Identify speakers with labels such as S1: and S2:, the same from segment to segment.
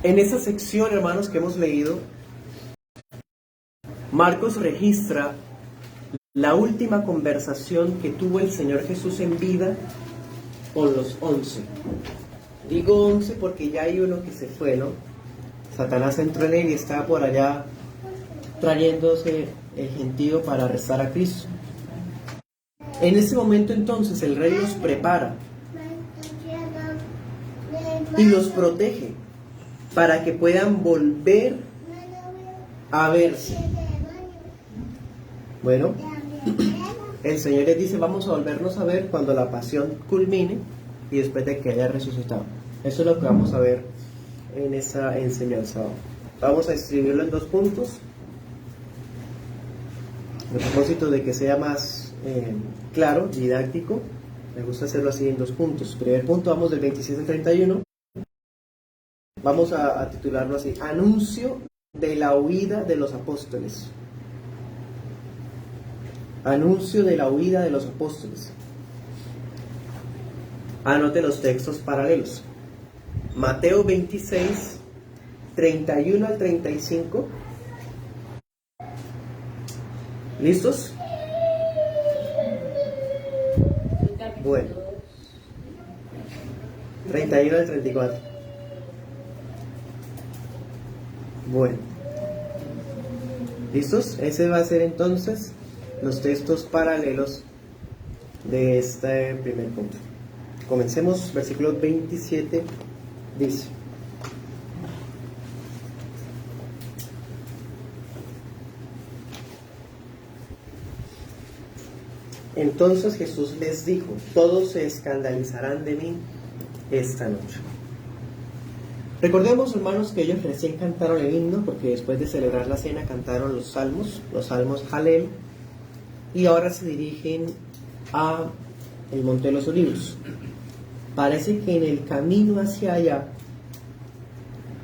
S1: En esta sección, hermanos, que hemos leído, Marcos registra la última conversación que tuvo el Señor Jesús en vida con los 11. Digo 11 porque ya hay uno que se fue, ¿no? Satanás entró en él y estaba por allá trayéndose el gentío para arrestar a Cristo. En ese momento entonces el rey los prepara y los protege para que puedan volver a verse. Bueno, el Señor les dice: vamos a volvernos a ver cuando la pasión culmine y después de que haya resucitado. Eso es lo que vamos a ver en esa enseñanza. Vamos a escribirlo en 2 puntos, a propósito de que sea más claro, didáctico. Me gusta hacerlo así en 2 puntos. Primer punto, vamos del 27 al 31. Vamos a titularlo así: Anuncio de la huida de los apóstoles. Anuncio de la huida de los apóstoles. Anote los textos paralelos. Mateo 26, 31 al 35. ¿Listos? Bueno. 31 al 34. Bueno. ¿Listos? Ese va a ser entonces los textos paralelos de este primer punto. Comencemos. Versículo 27 dice: Entonces Jesús les dijo: todos se escandalizarán de mí esta noche. Recordemos, hermanos, que ellos recién cantaron el himno, porque después de celebrar la cena cantaron los salmos Halel, y ahora se dirigen a el Monte de los Olivos. Parece que en el camino hacia allá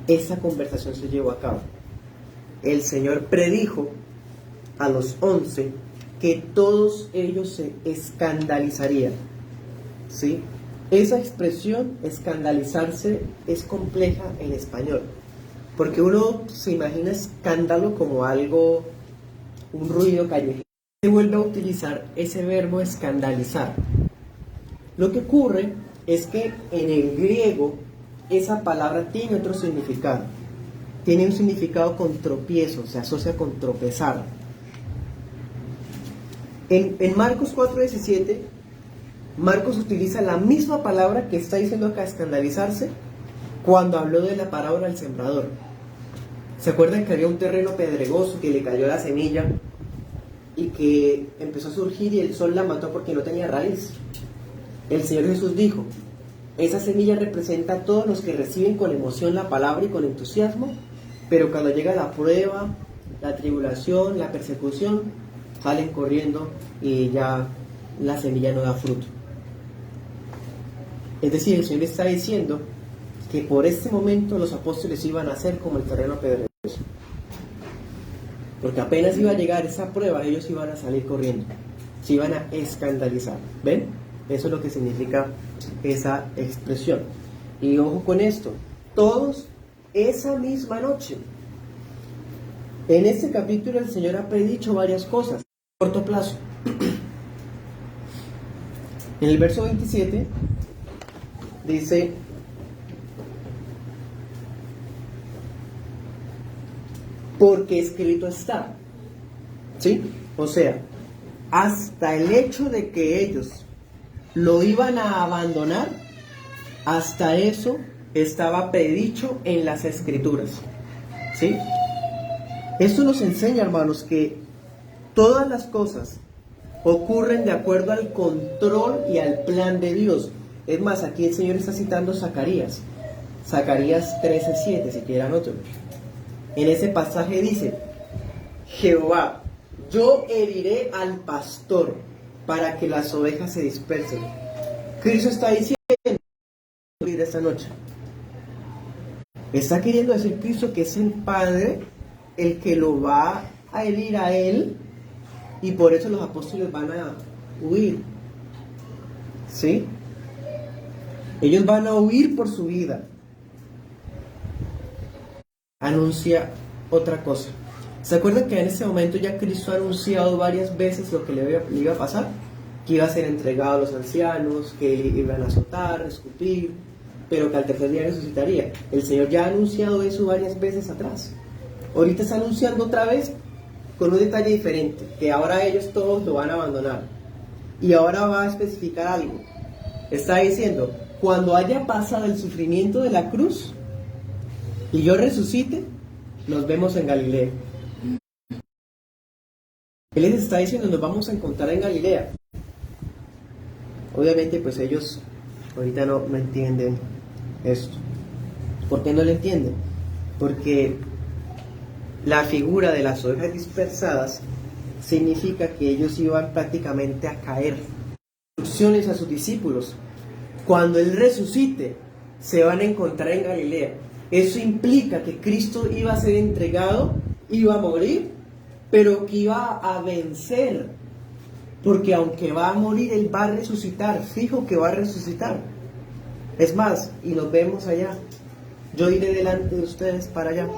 S1: esa conversación se llevó a cabo. El Señor predijo a los 11 que todos ellos se escandalizarían. ¿Sí? Esa expresión, escandalizarse, es compleja en español, porque uno se imagina escándalo como algo, un ruido callejero. Se vuelve a utilizar ese verbo escandalizar. Lo que ocurre es que en el griego esa palabra tiene otro significado. Tiene un significado con tropiezo, se asocia con tropezar. En Marcos 4:17, Marcos utiliza la misma palabra que está diciendo acá, escandalizarse, cuando habló de la parábola del sembrador. ¿Se acuerdan que había un terreno pedregoso que le cayó la semilla y que empezó a surgir y el sol la mató porque no tenía raíz? El Señor Jesús dijo: esa semilla representa a todos los que reciben con emoción la palabra y con entusiasmo, pero cuando llega la prueba, la tribulación, la persecución, salen corriendo y ya la semilla no da fruto. Es decir, el Señor está diciendo que por este momento los apóstoles iban a ser como el terreno pedregoso, porque apenas iba a llegar esa prueba, ellos iban a salir corriendo, se iban a escandalizar. ¿Ven? Eso es lo que significa esa expresión. Y ojo con esto: todos esa misma noche. En este capítulo el Señor ha predicho varias cosas a corto plazo. En el verso 27 dice: porque escrito está. ¿Sí? O sea, hasta el hecho de que ellos lo iban a abandonar, hasta eso estaba predicho en las Escrituras. ¿Sí? Esto nos enseña, hermanos, que todas las cosas ocurren de acuerdo al control y al plan de Dios. Es más, aquí el Señor está citando Zacarías 13:7, si quieran otro. En ese pasaje dice: Jehová, yo heriré al pastor para que las ovejas se dispersen. Cristo está diciendo esta noche. Está queriendo decir Cristo que es el Padre el que lo va a herir a él, y por eso los apóstoles van a huir. ¿Sí? Ellos van a huir por su vida. anuncia otra cosa. ¿Se acuerdan que en ese momento ya Cristo ha anunciado varias veces lo que le iba a pasar? Que iba a ser entregado a los ancianos, que iban a azotar, escupir, pero que al tercer día resucitaría. El Señor ya ha anunciado eso varias veces atrás. Ahorita está anunciando otra vez con un detalle diferente, que ahora ellos todos lo van a abandonar. Y ahora va a especificar algo. Está diciendo, cuando haya pasado el sufrimiento de la cruz y yo resucite, nos vemos en Galilea. Él les está diciendo, nos vamos a encontrar en Galilea. Obviamente, pues ellos ahorita no entienden esto. ¿Por qué no lo entienden? Porque la figura de las ovejas dispersadas significa que ellos iban prácticamente a caer. Instrucciones a sus discípulos. Cuando Él resucite, se van a encontrar en Galilea. Eso implica que Cristo iba a ser entregado, iba a morir, pero que iba a vencer. Porque aunque va a morir, Él va a resucitar. Fijo que va a resucitar. Es más, y nos vemos allá. Yo iré delante de ustedes para allá.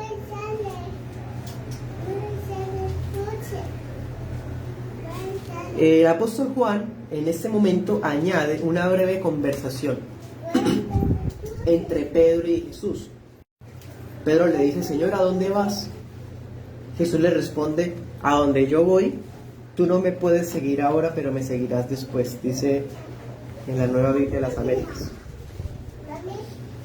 S1: El apóstol Juan en este momento añade una breve conversación entre Pedro y Jesús. Pedro le dice, Señor, ¿a dónde vas? Jesús le responde, a donde yo voy, tú no me puedes seguir ahora, pero me seguirás después, dice en la Nueva Biblia de las Américas.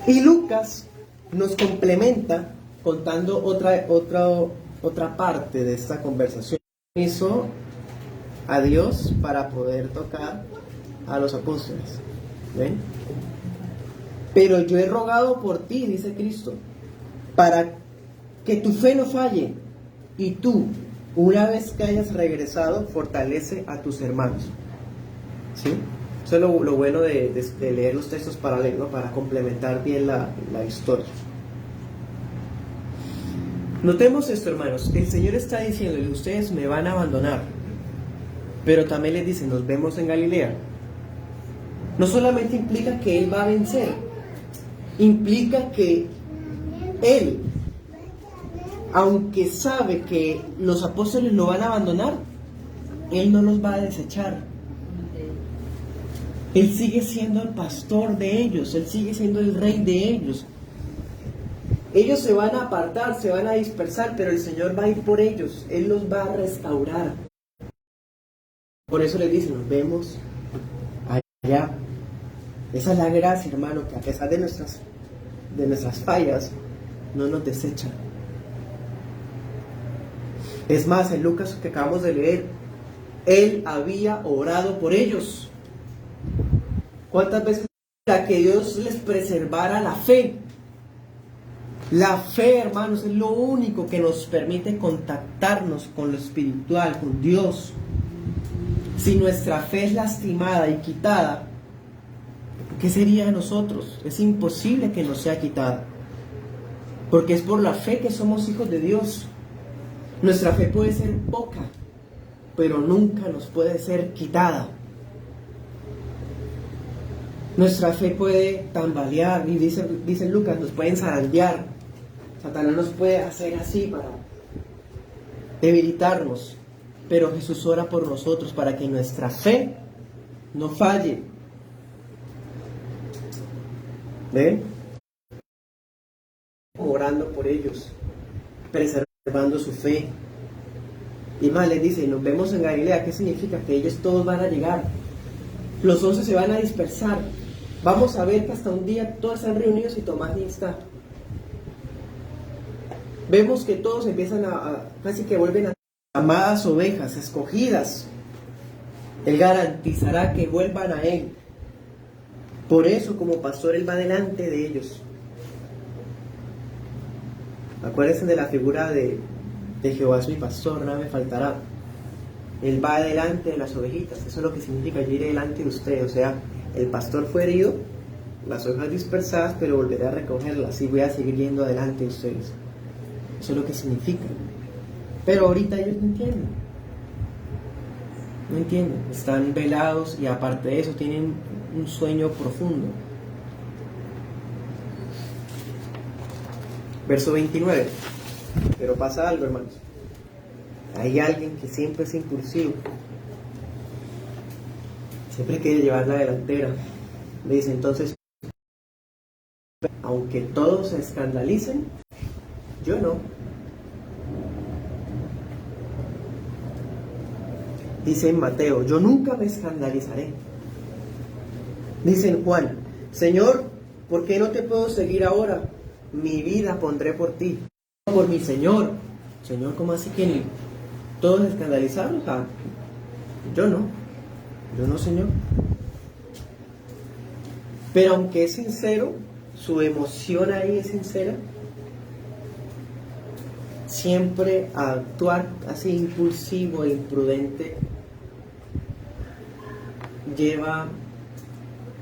S1: Y Lucas nos complementa contando otra parte de esta conversación. Hizo a Dios para poder tocar a los apóstoles. ¿Ven? Pero yo he rogado por ti, dice Cristo, para que tu fe no falle, y tú, una vez que hayas regresado, fortalece a tus hermanos. ¿Sí? Eso es lo bueno de leer los textos paralelos, ¿no? Para complementar bien la historia. Notemos esto, hermanos. El Señor está diciendo, ustedes me van a abandonar, pero también les dice, nos vemos en Galilea. No solamente implica que Él va a vencer, implica que Él, aunque sabe que los apóstoles lo van a abandonar, Él no los va a desechar. Él sigue siendo el pastor de ellos, Él sigue siendo el rey de ellos. Ellos se van a apartar, se van a dispersar, pero el Señor va a ir por ellos, Él los va a restaurar. Por eso les dice, nos vemos allá. Esa es la gracia, hermano, que a pesar de nuestras fallas, no nos desecha. Es más, en Lucas que acabamos de leer, Él había orado por ellos. ¿Cuántas veces para que Dios les preservara la fe? La fe, hermanos, es lo único que nos permite contactarnos con lo espiritual, con Dios. Si nuestra fe es lastimada y quitada, ¿qué sería de nosotros? Es imposible que nos sea quitada, porque es por la fe que somos hijos de Dios. Nuestra fe puede ser poca, pero nunca nos puede ser quitada. Nuestra fe puede tambalear, y dice Lucas, nos pueden zarandear. Satanás nos puede hacer así para debilitarnos, pero Jesús ora por nosotros para que nuestra fe no falle. ¿Ven? Orando por ellos, preservando su fe. Y más les dice, nos vemos en Galilea. ¿Qué significa? Que ellos todos van a llegar. Los 11 se van a dispersar. Vamos a ver que hasta un día todos están reunidos y Tomás ni está. Vemos que todos empiezan casi que vuelven a amadas ovejas, escogidas. Él garantizará que vuelvan a Él. Por eso, como pastor, Él va delante de ellos. Acuérdense de la figura de Jehová es mi pastor, nada me faltará. Él va delante de las ovejitas. Eso es lo que significa, yo iré delante de ustedes. O sea, el pastor fue herido, las ovejas dispersadas, pero volveré a recogerlas y voy a seguir yendo adelante de ustedes. Eso es lo que significa. Pero ahorita ellos no entienden. No entienden. Están velados y aparte de eso tienen un sueño profundo. Verso 29. Pero pasa algo, hermanos. Hay alguien que siempre es impulsivo. Siempre quiere llevar la delantera. Dice entonces, aunque todos se escandalicen, yo no. Dice en Mateo, yo nunca me escandalizaré. Dice en Juan, Señor, ¿por qué no te puedo seguir ahora? Mi vida pondré por ti. Por mi Señor. Señor, ¿cómo así que todos escandalizados? Ah, yo no. Yo no, Señor. Pero aunque es sincero, su emoción ahí es sincera, siempre a actuar así impulsivo e imprudente lleva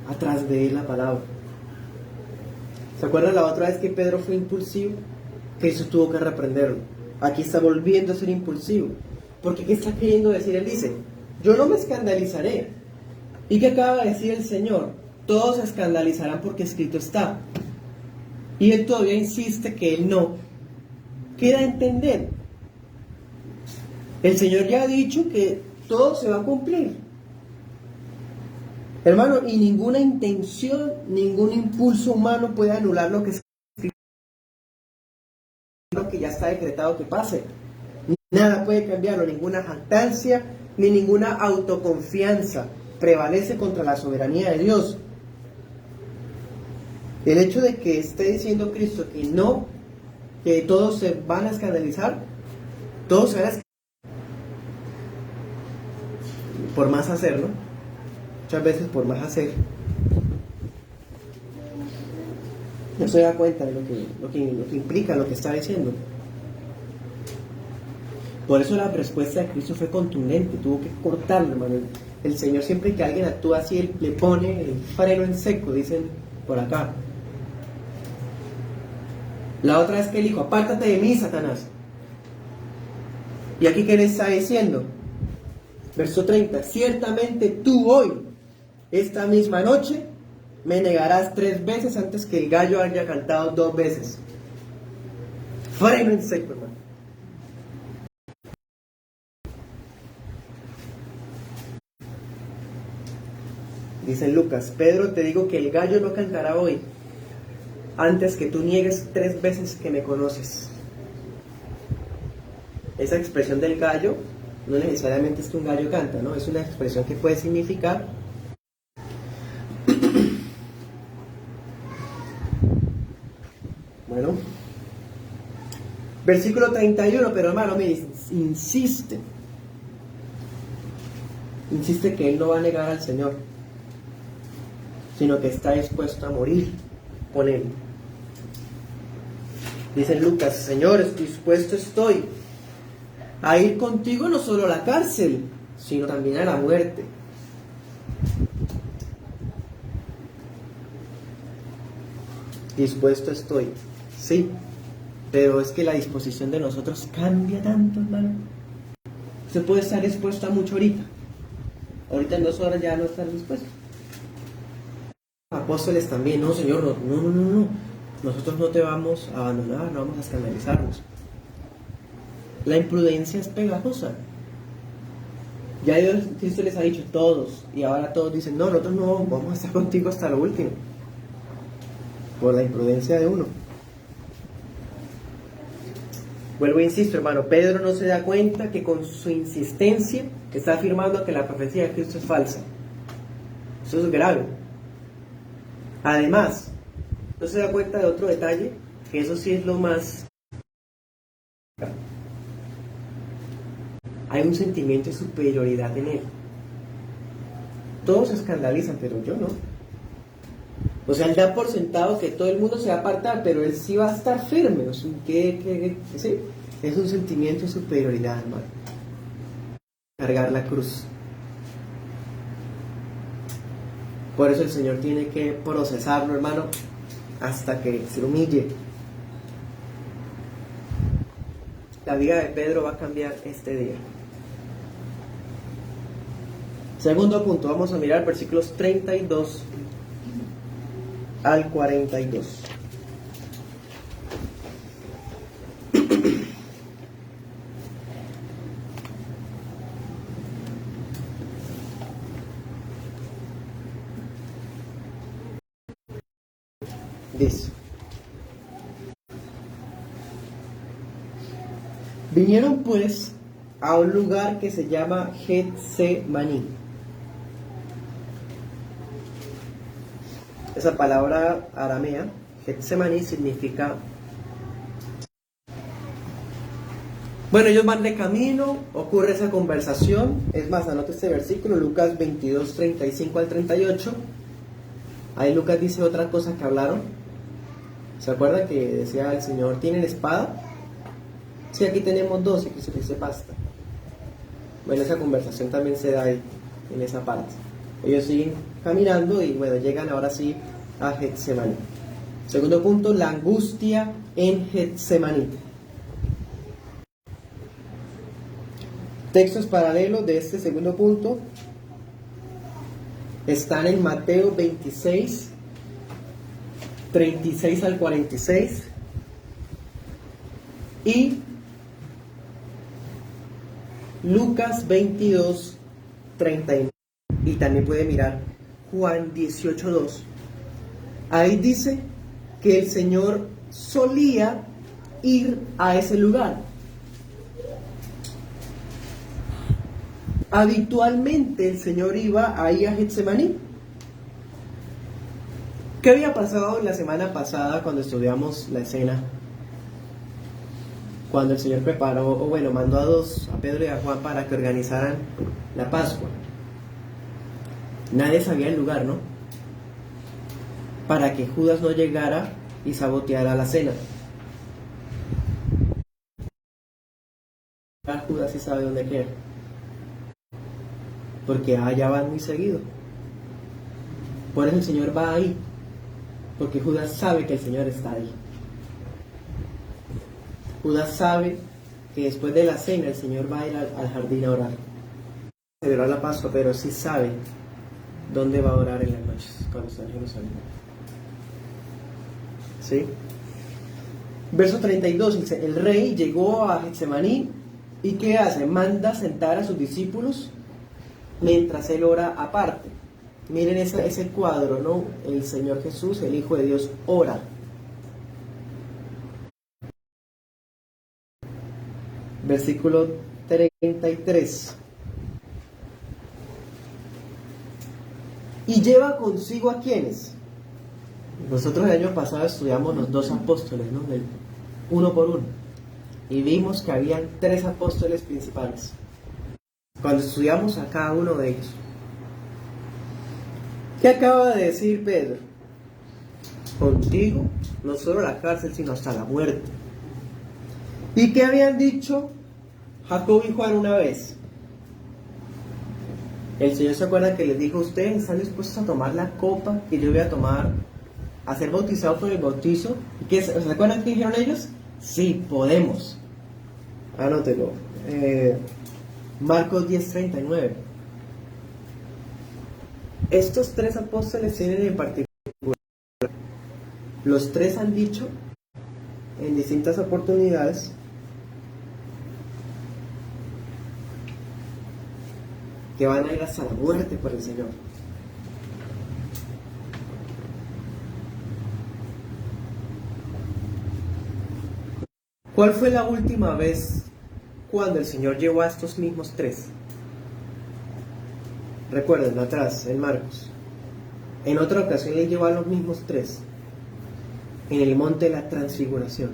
S1: atrás de él la palabra. ¿Se acuerdan la otra vez que Pedro fue impulsivo? Jesús tuvo que reprenderlo. Aquí está volviendo a ser impulsivo. Porque ¿qué está queriendo decir? Él dice, yo no me escandalizaré. ¿Y qué acaba de decir el Señor? Todos se escandalizarán porque escrito está. Y él todavía insiste que él no. Quiera entender. El Señor ya ha dicho que todo se va a cumplir. Hermano, y ninguna intención, ningún impulso humano puede anular lo que es lo que ya está decretado que pase. Nada puede cambiarlo, ninguna jactancia ni ninguna autoconfianza prevalece contra la soberanía de Dios. El hecho de que esté diciendo Cristo que no, que todos se van a escandalizar, todos se van a escandalizar por más hacer, ¿no? Muchas veces por más hacer. No se da cuenta de lo que implica lo que está diciendo. Por eso la respuesta de Cristo fue contundente, tuvo que cortarlo, hermano. El Señor, siempre que alguien actúa así, él le pone el freno en seco, dicen por acá. La otra vez que él dijo, apártate de mí, Satanás. Y aquí, ¿qué le está diciendo? Verso 30, ciertamente tú hoy, esta misma noche, me negarás 3 veces antes que el gallo haya cantado 2 veces. Freno en seco, hermano. Dice Lucas, Pedro, te digo que el gallo no cantará hoy, antes que tú niegues 3 veces que me conoces. Esa expresión del gallo, no necesariamente es que un gallo canta, ¿no? Es una expresión que puede significar bueno, versículo 31, pero hermano, me insiste que él no va a negar al Señor, sino que está dispuesto a morir con él. Dice Lucas, Señor, dispuesto estoy a ir contigo no solo a la cárcel, sino también a la muerte. Dispuesto estoy, sí, pero es que la disposición de nosotros cambia tanto, hermano. Usted puede estar dispuesto a mucho ahorita en 2 horas ya no estar dispuesto. Apóstoles también, no, Señor, no, nosotros no te vamos a abandonar, no vamos a escandalizarnos. La imprudencia es pegajosa. Ya Dios, Cristo les ha dicho todos, y ahora todos dicen, no, nosotros no vamos a estar contigo hasta lo último, por la imprudencia de uno. Vuelvo e insisto, hermano, Pedro no se da cuenta que con su insistencia está afirmando que la profecía de Cristo es falsa. Eso es grave. Además, no se da cuenta de otro detalle, que eso sí es lo más... Hay un sentimiento de superioridad en él. Todos se escandalizan, pero yo no. O sea, él da por sentado que todo el mundo se va a apartar, pero él sí va a estar firme. O sea, ¿sí? Es un sentimiento de superioridad, hermano. Cargar la cruz. Por eso el Señor tiene que procesarlo, hermano, hasta que se humille. La vida de Pedro va a cambiar este día. Segundo punto, vamos a mirar versículos 32 al 42. dice: vinieron pues a un lugar que se llama Getsemaní. Esa palabra aramea, Getsemaní, significa... Bueno, ellos van de camino, ocurre esa conversación. Es más, anote este versículo, Lucas 22, 35 al 38. Ahí Lucas dice otra cosa que hablaron. ¿Se acuerda que decía el Señor, ¿tienen espada? Sí, aquí tenemos dos, y que se dice basta. Bueno, esa conversación también se da ahí, en esa parte. Ellos siguen caminando y bueno, llegan ahora sí a Getsemaní. Segundo punto, la angustia en Getsemaní. Textos paralelos de este segundo punto están en Mateo 26, 36 al 46 y Lucas 22, 39. Y también puede mirar Juan 18, 2. Ahí dice que el Señor solía ir a ese lugar. Habitualmente el Señor iba ahí a Getsemaní. ¿Qué había pasado la semana pasada cuando estudiamos la escena? Cuando el Señor preparó, o bueno, mandó a Pedro y a Juan para que organizaran la Pascua. Nadie sabía el lugar, ¿no? Para que Judas no llegara y saboteara la cena. Judas sí sabe dónde queda, porque allá van muy seguido. Por eso el Señor va ahí, porque Judas sabe que el Señor está ahí. Judas sabe que después de la cena el Señor va a ir al jardín a orar. Celebrar la Pascua, pero sí sabe dónde va a orar en las noches cuando está en Jerusalén. ¿Sí? Verso 32, dice: el rey llegó a Getsemaní y ¿qué hace? Manda sentar a sus discípulos mientras él ora aparte. Miren ese cuadro, ¿no? El Señor Jesús, el Hijo de Dios, ora. Versículo 33. ¿Y lleva consigo a quiénes? Nosotros el año pasado estudiamos los dos apóstoles, ¿no? Uno por uno. Y vimos que habían tres apóstoles principales. Cuando estudiamos a cada uno de ellos, ¿qué acaba de decir Pedro? Contigo, no solo la cárcel, sino hasta la muerte. ¿Y qué habían dicho Jacob y Juan una vez? El Señor se acuerda que les dijo: ustedes están dispuestos a tomar la copa que yo voy a tomar, a ser bautizados por el bautizo. ¿Y qué, se acuerdan qué dijeron ellos? Sí, podemos. Anótelo. Marcos 10:39. Estos tres apóstoles tienen en particular, los tres han dicho en distintas oportunidades que van a ir hasta la muerte por el Señor. ¿Cuál fue la última vez cuando el Señor llevó a estos mismos tres? Recuerden, atrás, en Marcos. En otra ocasión le llevó a los mismos tres en el monte de la transfiguración.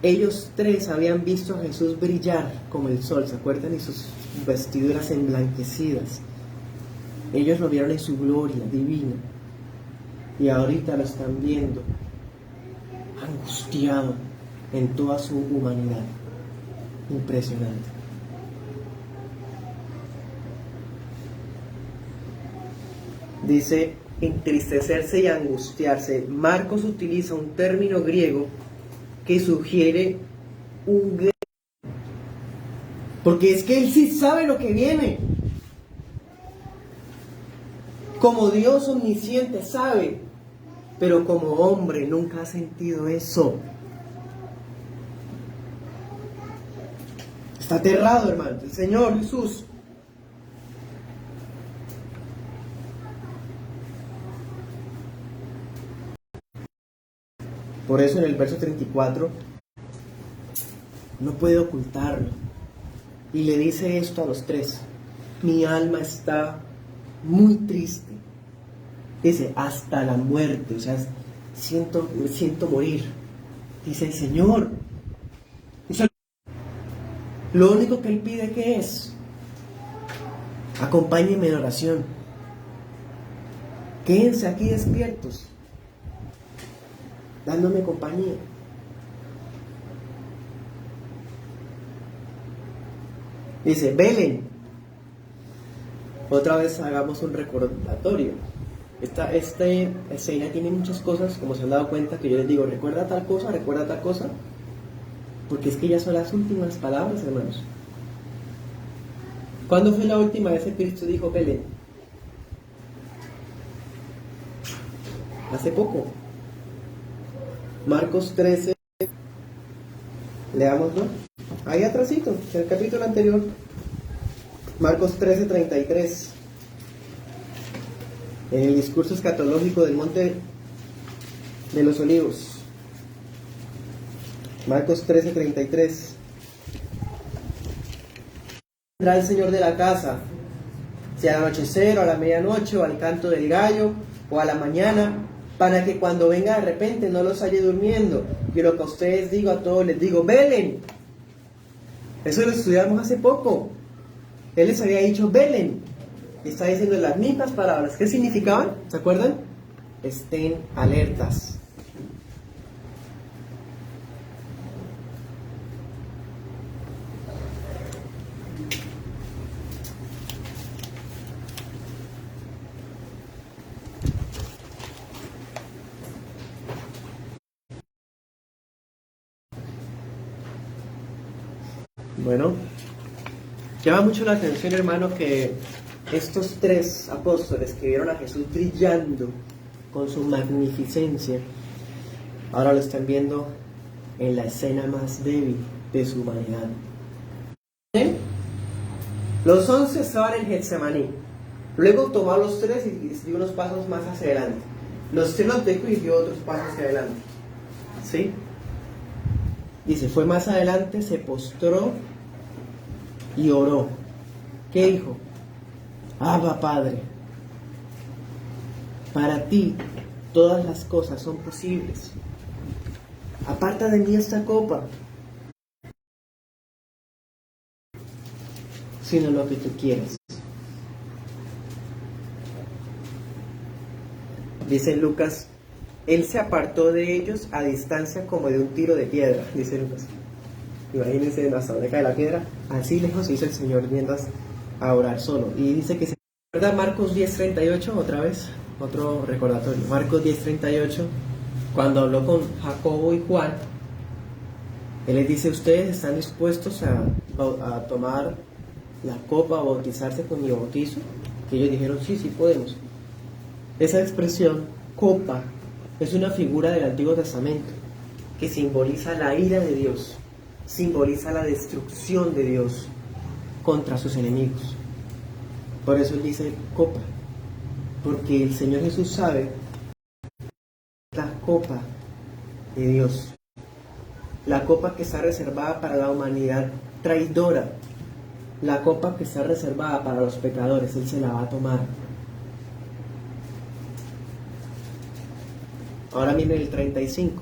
S1: Ellos tres habían visto a Jesús brillar como el sol, ¿se acuerdan? Y sus vestiduras emblanquecidas. Ellos lo vieron en su gloria divina. Y ahorita lo están viendo angustiado en toda su humanidad. Impresionante. Dice entristecerse y angustiarse. Marcos utiliza un término griego que sugiere un gran... Porque es que él sí sabe lo que viene. Como Dios omnisciente sabe, pero como hombre nunca ha sentido eso. Está aterrado, hermano. El Señor Jesús. Por eso en el verso 34 no puede ocultarlo. Y le dice esto a los tres: mi alma está muy triste. Dice, hasta la muerte, o sea, me siento morir. Dice, Señor. O sea, lo único que él pide, ¿qué es? Acompáñenme en oración. Quédense aquí despiertos, dándome compañía. Dice, velen. Otra vez hagamos un recordatorio. Esta escena tiene muchas cosas, como se han dado cuenta, que yo les digo, recuerda tal cosa, porque es que ya son las últimas palabras, hermanos. ¿Cuándo fue la última vez que Cristo dijo velen? Hace poco. Marcos 13, leámoslo. Ahí atrásito, en el capítulo anterior. Marcos 13:33. En el discurso escatológico del Monte de los Olivos. Marcos 13:33. Vendrá el Señor de la casa, sea al anochecer, o a la medianoche, o al canto del gallo, o a la mañana, para que cuando venga de repente no los halle durmiendo. Y lo que a ustedes digo, a todos les digo, velen. Eso lo estudiamos hace poco. Él les había dicho, velen. Y está diciendo las mismas palabras. ¿Qué significaban? ¿Se acuerdan? Estén alertas. Bueno, llama mucho la atención, hermano, que estos tres apóstoles que vieron a Jesús brillando con su magnificencia, ahora lo están viendo en la escena más débil de su humanidad. Los 11 estaban en Getsemaní. Luego tomó a los tres y dio unos pasos más hacia adelante. Los tres los dejó y dio otros pasos hacia adelante. ¿Sí? Dice, fue más adelante, se postró y oró. ¿Qué dijo? Abba, Padre, para ti todas las cosas son posibles. Aparta de mí esta copa, sino lo que tú quieras. Dice Lucas, él se apartó de ellos a distancia como de un tiro de piedra, dice Lucas. Imagínense hasta donde cae la piedra, así lejos hizo el Señor viendo a orar solo. Y dice que se recuerda Marcos 10:38, otra vez, otro recordatorio. Marcos 10:38, cuando habló con Jacobo y Juan, él les dice, ¿ustedes están dispuestos a tomar la copa, a bautizarse con mi bautizo? Y ellos dijeron, sí, sí podemos. Esa expresión, copa, es una figura del Antiguo Testamento que simboliza la ira de Dios, simboliza la destrucción de Dios contra sus enemigos. Por eso él dice copa, porque el Señor Jesús sabe la copa de Dios, la copa que está reservada para la humanidad traidora, la copa que está reservada para los pecadores. Él se la va a tomar. Ahora miren el 35.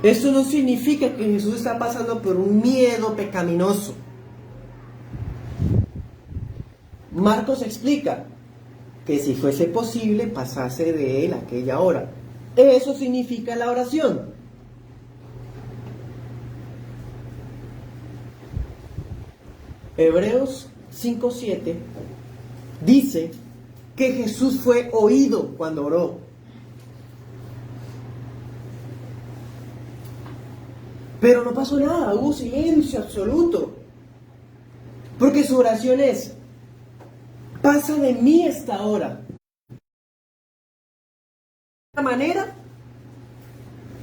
S1: Esto no significa que Jesús está pasando por un miedo pecaminoso. Marcos explica que si fuese posible pasase de él aquella hora. Eso significa la oración. Hebreos 5:7 dice que Jesús fue oído cuando oró. Pero no pasó nada, hubo silencio absoluto. Porque su oración es, pasa de mí esta hora. ¿De alguna manera?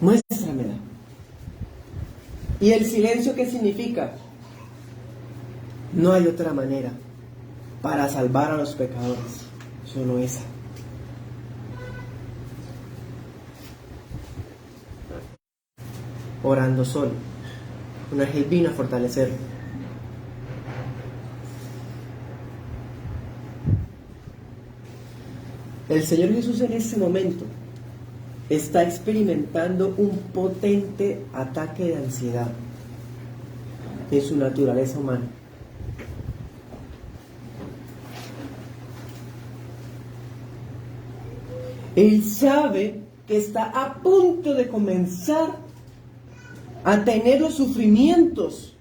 S1: Muéstramela. ¿Y el silencio qué significa? No hay otra manera para salvar a los pecadores, solo esa. orando solo. Un ángel vino a fortalecerlo. El Señor Jesús en este momento está experimentando un potente ataque de ansiedad en su naturaleza humana. Él sabe que está a punto de comenzar a tener los sufrimientos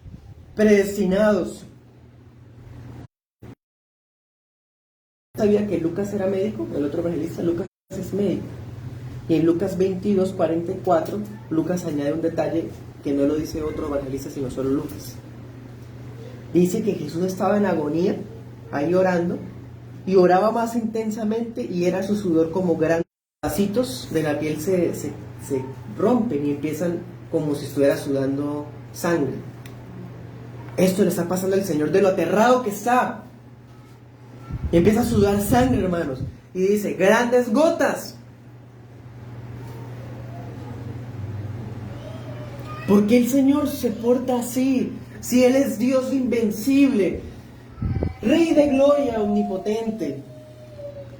S1: predestinados. ¿Sabía que Lucas era médico? El otro evangelista, Lucas, es médico. Y en Lucas 22:44, Lucas añade un detalle que no lo dice otro evangelista, sino solo Lucas. Dice que Jesús estaba en agonía, ahí orando, y oraba más intensamente, y era su sudor como grandes pedacitos de la piel se rompen y empiezan como si estuviera sudando sangre. Esto le está pasando al Señor de lo aterrado que está. Y empieza a sudar sangre, hermanos. Y dice, grandes gotas. ¿Por qué el Señor se porta así? Si Él es Dios invencible, Rey de gloria, omnipotente.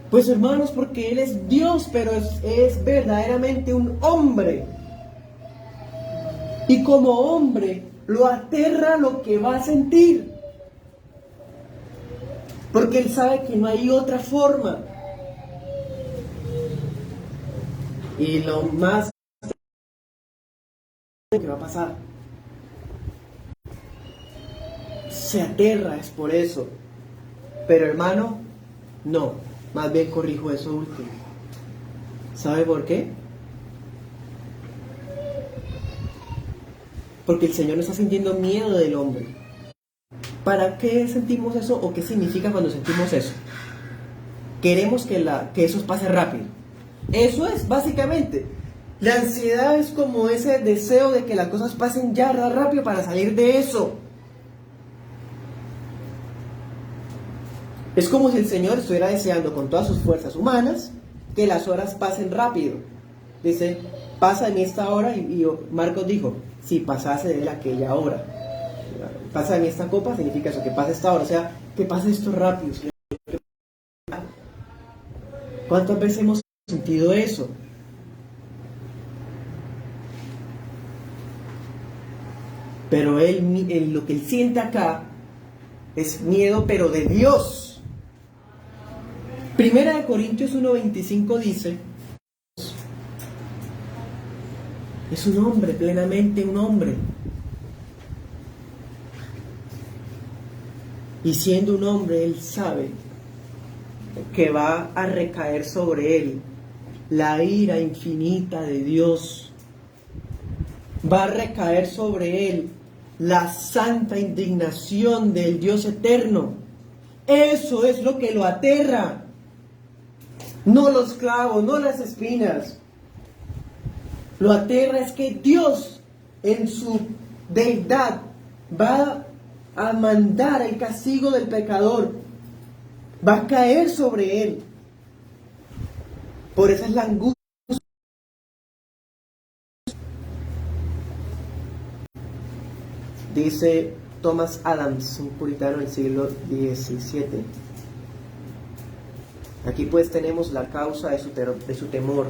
S1: Pues hermanos, porque Él es Dios, pero es verdaderamente un hombre. Y como hombre, lo aterra lo que va a sentir. Porque Él sabe que no hay otra forma. Y lo más que va a pasar, se aterra, es por eso. Pero hermano, no, más bien corrijo eso último. ¿Sabe por qué? Porque el Señor no está sintiendo miedo del hombre. ¿Para qué sentimos eso o qué significa cuando sentimos eso? Queremos que eso pase rápido. Eso es, básicamente. La ansiedad es como ese deseo de que las cosas pasen ya rápido para salir de eso. Es como si el Señor estuviera deseando con todas sus fuerzas humanas que las horas pasen rápido. Dice, pasa en esta hora, y Marcos dijo, si pasase de aquella hora. Pasa en esta copa significa eso, que pase esta hora, o sea, que pase esto rápido. ¿Cuántas veces hemos sentido eso? Pero lo que él siente acá es miedo, pero de Dios. Primera de Corintios 1:25 dice, es un hombre, plenamente un hombre. Y siendo un hombre, él sabe que va a recaer sobre él la ira infinita de Dios. Va a recaer sobre él la santa indignación del Dios eterno. Eso es lo que lo aterra. No los clavos, no las espinas. Lo aterra es que Dios, en su deidad, va a mandar el castigo del pecador. Va a caer sobre él. Por eso es la angustia. Dice Thomas Adams, un puritano del siglo XVII. Aquí pues tenemos la causa de su temor.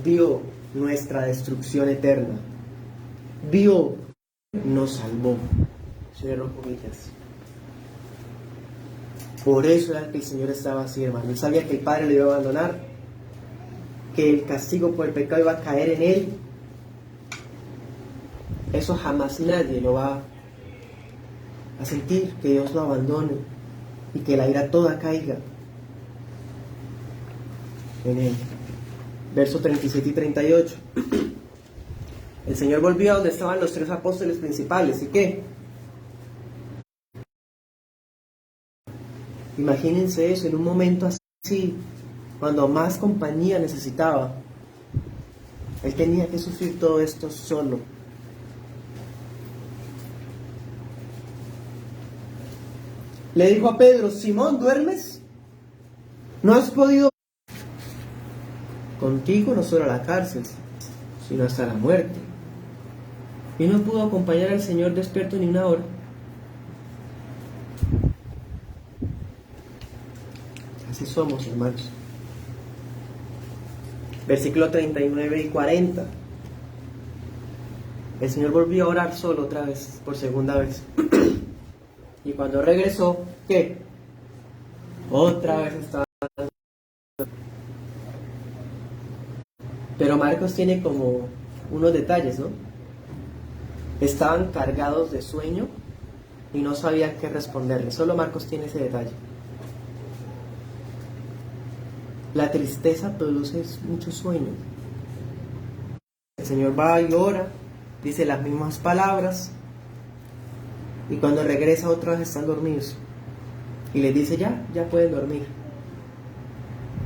S1: Vio nuestra destrucción eterna. Vio, nos salvó. Cierro comillas. Por eso era que el Señor estaba así, hermano. Él sabía que el Padre lo iba a abandonar, que el castigo por el pecado iba a caer en él. Eso jamás nadie lo va a sentir, que Dios lo abandone y que la ira toda caiga en él. Versos 37 y 38. El Señor volvió a donde estaban los tres apóstoles principales. ¿Y qué? Imagínense eso en un momento así, cuando más compañía necesitaba. Él tenía que sufrir todo esto solo. Le dijo a Pedro, Simón, ¿duermes? ¿No has podido? Contigo no solo a la cárcel, sino hasta la muerte. y no pudo acompañar al Señor despierto ni una hora. Así somos, hermanos. Versículo 39 y 40. El Señor volvió a orar solo otra vez, por segunda vez. Y cuando regresó, ¿qué? Otra vez estaba. Pero Marcos tiene como unos detalles, ¿no? Estaban cargados de sueño y no sabían qué responderle. Solo Marcos tiene ese detalle. La tristeza produce mucho sueño. El Señor va y ora, dice las mismas palabras, y cuando regresa otra vez están dormidos. Y les dice, ya pueden dormir.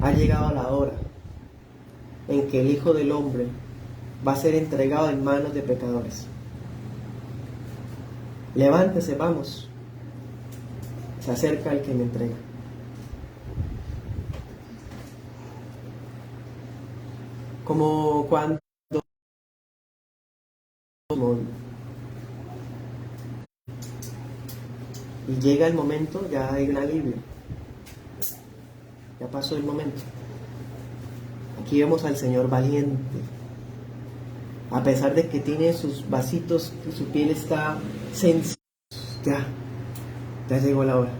S1: Ha llegado la hora en que el Hijo del Hombre va a ser entregado en manos de pecadores. Levántese, vamos. Se acerca el que me entrega. Como cuando y llega el momento, ya hay un alivio. Ya pasó el momento. Aquí vemos al Señor valiente. A pesar de que tiene sus vasitos y su piel está sensible, ya llegó la hora.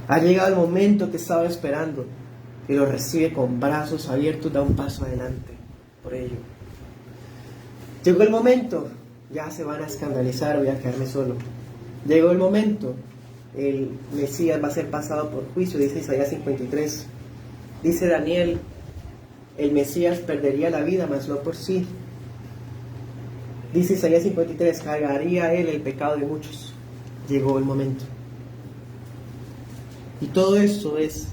S1: Ha llegado el momento que estaba esperando, y lo recibe con brazos abiertos, da un paso adelante por ello. Llegó el momento, ya se van a escandalizar, voy a quedarme solo. Llegó el momento, el Mesías va a ser pasado por juicio, dice Isaías 53. Dice Daniel, el Mesías perdería la vida, mas no por sí. Dice Isaías 53, cargaría él el pecado de muchos. Llegó el momento. Y todo eso es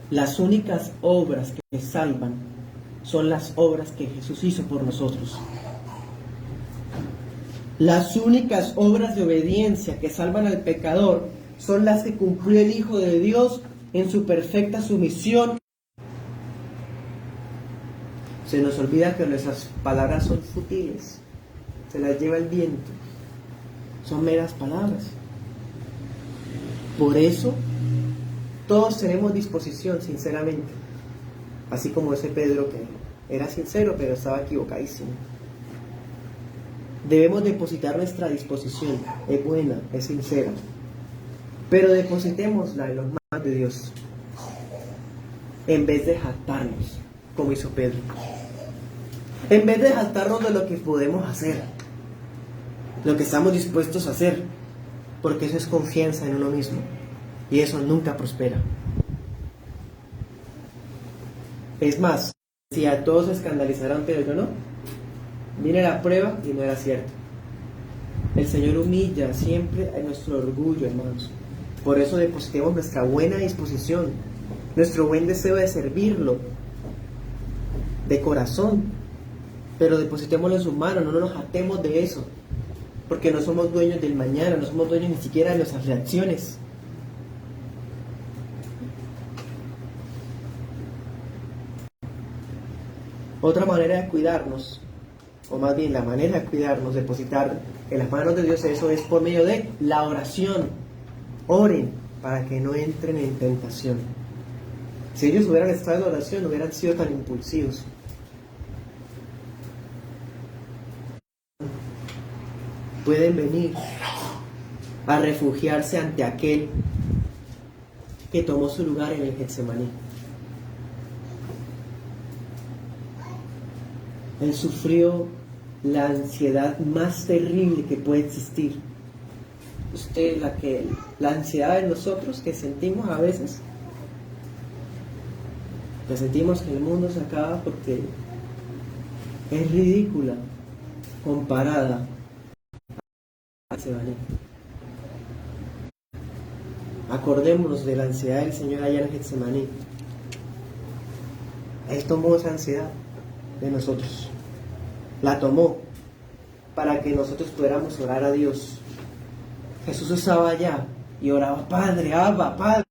S1: las únicas obras que salvan son las obras que Jesús hizo por nosotros. Las únicas obras de obediencia que salvan al pecador son las que cumplió el Hijo de Dios en su perfecta sumisión. Se nos olvida que nuestras palabras son futiles, se las lleva el viento, son meras palabras. Por eso, todos tenemos disposición, sinceramente, así como ese Pedro que era sincero, pero estaba equivocadísimo. Debemos depositar nuestra disposición, es buena, es sincera, pero depositémosla en los manos de Dios, en vez de jactarnos, como hizo Pedro. En vez de jactarnos de lo que podemos hacer, lo que estamos dispuestos a hacer, porque eso es confianza en uno mismo, y eso nunca prospera. Es más, si a todos se escandalizarán, pero yo no, viene la prueba y no era cierto. El Señor humilla siempre a nuestro orgullo, hermanos. Por eso depositemos nuestra buena disposición, nuestro buen deseo de servirlo, de corazón, pero depositémoslo en sus manos, no nos jactemos de eso, porque no somos dueños del mañana, no somos dueños ni siquiera de nuestras reacciones. Otra manera de cuidarnos, o más bien la manera de cuidarnos, depositar en las manos de Dios, eso es por medio de la oración. Oren para que no entren en tentación. Si ellos hubieran estado en oración, no hubieran sido tan impulsivos. Pueden venir a refugiarse ante aquel que tomó su lugar en el Getsemaní. Él sufrió la ansiedad más terrible que puede existir. La ansiedad de nosotros que sentimos a veces, que sentimos que el mundo se acaba porque es ridícula comparada a Getsemaní. Acordémonos de la ansiedad del Señor allá en Getsemaní. Él tomó esa ansiedad de nosotros, la tomó para que nosotros pudiéramos orar a Dios. Jesús estaba allá y oraba, Padre, Abba, Padre.